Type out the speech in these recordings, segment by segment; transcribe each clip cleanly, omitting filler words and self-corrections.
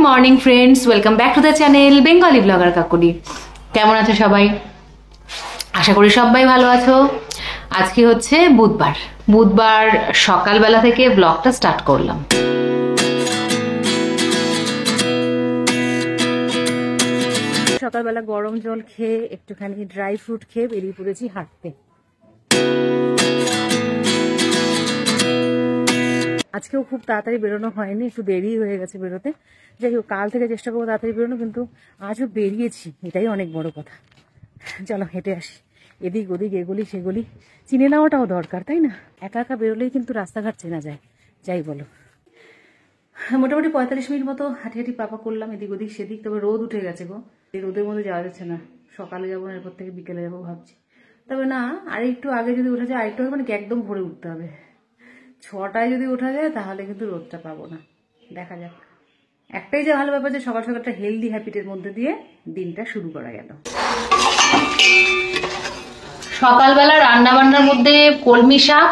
Morning friends, welcome back to the channel Bengali blogger Kakuli. কেমন আছো সবাই? আশা করি সবাই ভালো আছো। আজকে হচ্ছে বুধবার সকালবেলা থেকে ব্লগটা স্টার্ট করলাম। সকালবেলা গরম জল খেয়ে একটুখানি ড্রাই ফ্রুট খেয়ে বেরিয়ে পড়েছি হাঁটতে। আজকেও খুব তাড়াতাড়ি বেরোনো হয়নি, একটু দেরি হয়ে গেছে বেরোতে। যাই হোক, কাল থেকে চেষ্টা করবো তাড়াতাড়ি বেরোনো, কিন্তু আজও বেরিয়েছি, এটাই অনেক বড় কথা। চলো হেঁটে আসি, এদিক ওদিক এগুলি সেগুলি চিনে নেওয়াটাও দরকার, তাই না? একা একা বেরোলেই কিন্তু রাস্তাঘাট চেনা যায়, যাই বলো। মোটামুটি 45 মিনিট মতো হাঁটি পাপা করলাম এদিক ওদিক সেদিক। তবে রোদ উঠে গেছে গো, এই রোদের মধ্যে যাওয়া যাচ্ছে না। সকালে যাবো না, এরপর থেকে বিকেলে যাবো ভাবছি। তবে না, আরেকটু আগে যদি উঠে যায় আরেকটু, মানে একদম ভোরে উঠতে হবে। 6টায় যদি ওঠা যায় তাহলে কিন্তু রোদটা পাবো না, দেখা যাক। একটাই যে ভালো ব্যাপার যে সকাল সকালটা হেলদি হ্যাবিটের মধ্যে দিয়ে দিনটা শুরু করা গেল। সকালবেলা রান্না বান্নার মধ্যে কলমি শাক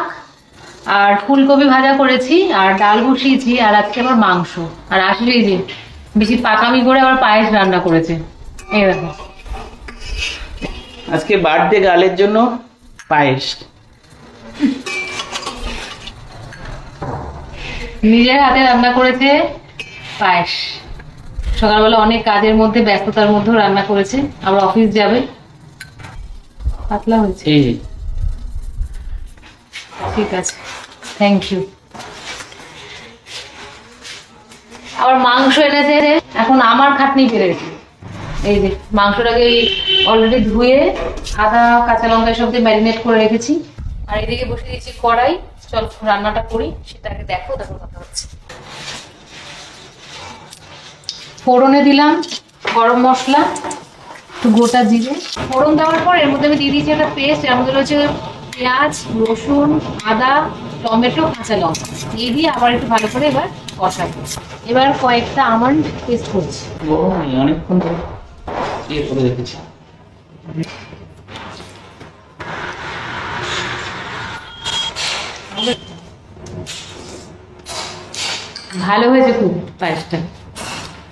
আর ফুলকপি ভাজা করেছি, আর ডাল বসিয়েছি, আর আজকে আবার মাংস। আর আসলে যে বেশি পাকামি করে আবার পায়েস রান্না করেছে। এই দেখো, আজকে বার্থডে গার্লের জন্য পায়েস। নিজের হাতে রান্না করেছে পায়েস। সকালবেলা অনেক কাজের মধ্যে ব্যস্ততার মধ্যেও রান্না করেছে, আবার অফিস যাবে। পাতলা হয়েছে, ঠিক আছে, থ্যাংক ইউ। আবার মাংস এনেছে, এখন আমার খাটনি বেড়ে গেছে। এই যে মাংসটাকে অলরেডি ধুয়ে আদা কাঁচা লঙ্কা সব দিয়ে ম্যারিনেট করে রেখেছি। আর এদিকে বসে দিয়েছি কড়াই। চল রান্নাটা করি, সেটাকে দেখো, তারপর কথা হচ্ছে। ফোড়নে দিলাম গরম মশলা, একটু গোটা জিরে। ফোড়ন দেওয়ার পর এর মধ্যে আমি দিয়ে দিয়েছি একটা পেস্ট, এর মধ্যে রয়েছে পেঁয়াজ, রসুন, আদা, টমেটো, কাঁচা লঙ্কা। এই দিয়ে আবার একটু ভালো করে এবার কষাবো। এবার কয়েকটা আমন্ড পেস্ট করছি। অনেকক্ষণ ধরে ইয়ে করে রেখেছি। ভালো হয়েছে খুব পায়েসটা।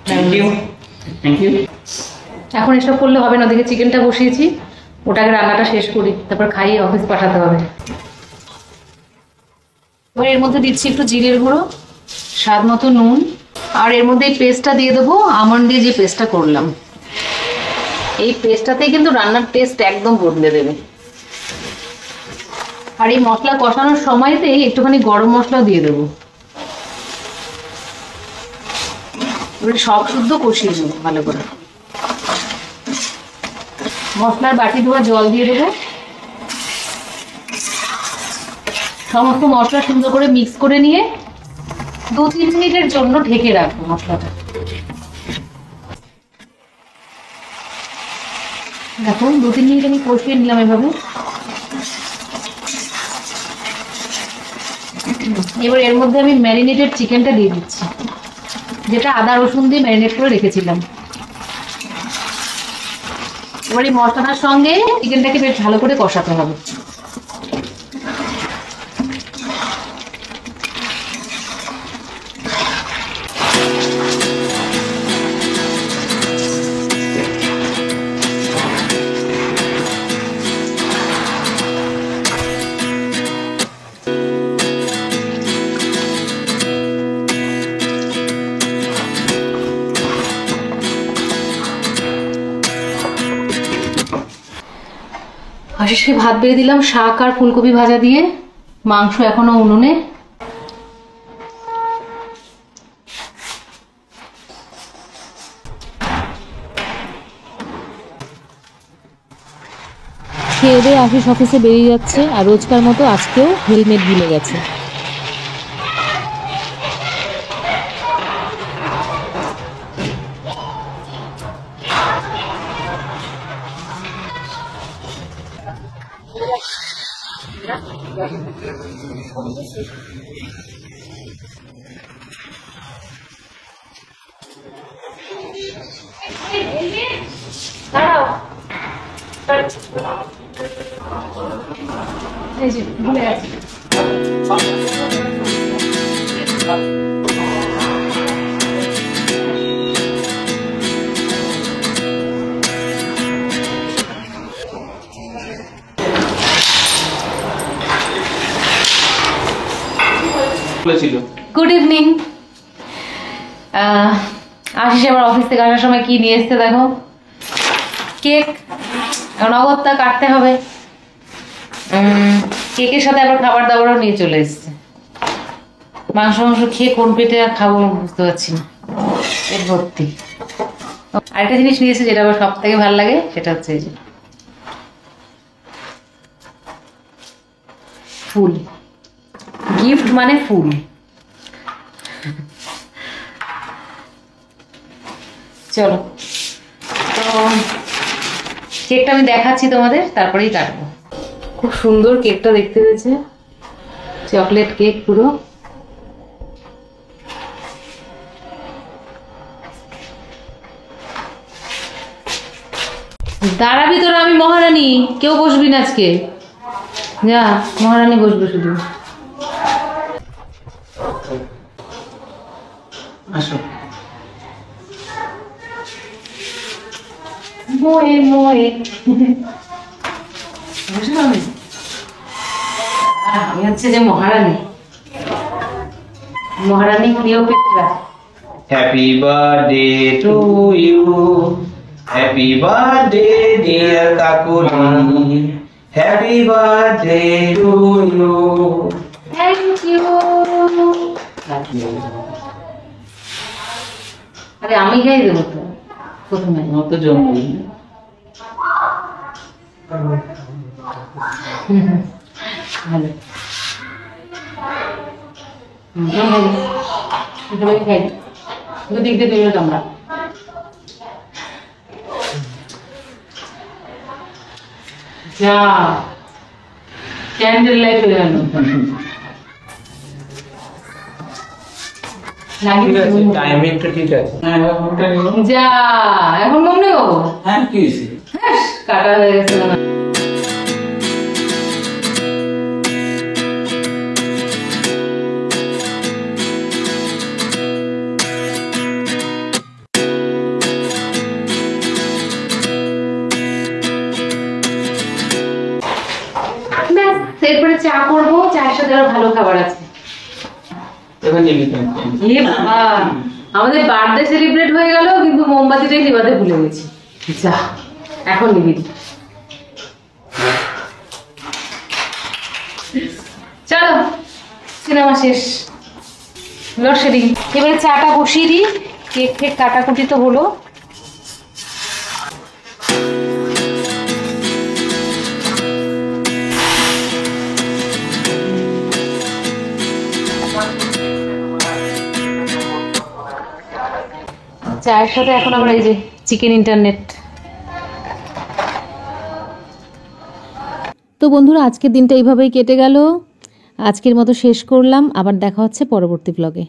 Thank you, thank you. এখন এসব করলে হবে না, ওদিকে চিকেনটা বসিয়েছি, ওটাকে রান্নাটা শেষ করি, তারপর খাইয়ে অফিস পাঠাতে হবে। এবার এর মধ্যে দিচ্ছি একটু জিরের গুঁড়ো, স্বাদ মতো নুন, আর এর মধ্যে এই পেস্টটা দিয়ে দেবো, আমন্ড দিয়ে যে পেস্টটা করলাম। এই পেস্টটাতেই কিন্তু রান্নার টেস্ট একদম বদলে দেবে। আর এই মশলা কষানোর সময়তেই একটুখানি গরম মশলাও দিয়ে দেবো। এবারে সব শুদ্ধ কষিয়ে নেবো ভালো করে। মশলার বাটি ধোয়া জল দিয়ে দেবো। সমস্ত মশলা সুন্দর করে মিক্স করে নিয়ে 2-3 মিনিটের জন্য ঢেকে রাখবো মশলাটা। দেখো 2-3 মিনিট আমি কষিয়ে নিলাম এভাবে। এবার এর মধ্যে আমি ম্যারিনেটেড চিকেনটা দিয়ে দিচ্ছি, যেটা আদা রসুন দিয়ে ম্যারিনেট করে রেখেছিলাম। এবার এই মশলাটার সঙ্গে চিকেনটাকে বেশ ভালো করে কষাতে হবে। শেষে ভাত বেড়ে দিলাম শাক আর ফুলকপি ভাজা দিয়ে। মাংস এখনো উনুনে। খেয়ে দিয়ে আশিস অফিসে বেরিয়ে যাচ্ছে, আর রোজকার মতো আজকেও হেলমেট ভুলে গেছে। দাঁড়াও, এই যে ভুলে গেছি। ইভিনিং। আশিস আবার অফিস থেকে আসার সময় কি নিয়ে এসছে দেখো, কেক। এখন অগত্যা কাটতে হবে। কেকের সাথে আবার খাবার দাবারও নিয়ে চলে এসছে। মাংস খেয়ে কোন পেটে আর খাবো বুঝতে পারছি না, পেট ভর্তি। আরেকটা জিনিস নিয়েছে যেটা আমার সব থেকে ভালো লাগে, সেটা হচ্ছে এই যে ফুল। গিফট মানে ফুল। চলো, তো কেকটা আমি দেখাচ্ছি তোমাদের, তারপরেই কাটবো। খুব সুন্দর কেকটা দেখতে হয়েছে, চকলেট কেক পুরো। দাঁড়াবি তোরা, আমি মহারানী, কেউ বসবি না আজকে। যা, মহারানী বসবে শুধু। আসো। মোয়ে মোয়ে বসে আমি হচ্ছে যে মহারানী, মহারানী Cleopatra. Happy birthday to you, happy birthday dear Kakuli, happy birthday to you. Thank you. আরে আমি খাই দেবো তো প্রথমে। মতো জমি ভালো খাই, দুদিক দিয়ে তুমি কামড়া। যা, ক্যান্ডেল লাইট হয়ে গেল। টাইমিংটা ঠিক আছে। যা, এখন মনে নেবো। হ্যাঁ, কি হয়েছে? কাটা হয়ে গেছে না। এরপরে চা করবো, চায়ের সাথে আরো ভালো খাবার আছে। এবার নিবি তো। এ বাবা, আমাদের বার্থডে সেলিব্রেট হয়ে গেল, কিন্তু মোমবাতিটাই নিবাতে ভুলে গেছি। যা, এখন নিবি। চলো, সিনেমা শেষ, লোডশেডিং। এবারে চাটা বসিয়ে দিই। কেক ফেক কাটাকুটি তো হলো। চায়ের সাথে এখন আমরা এই যে চিকেন ইন্টারনেট। তো বন্ধুরা, আজকের দিনটা এইভাবেই কেটে গেল। আজকের মতো শেষ করলাম, আবার দেখা হচ্ছে পরবর্তী ব্লগে।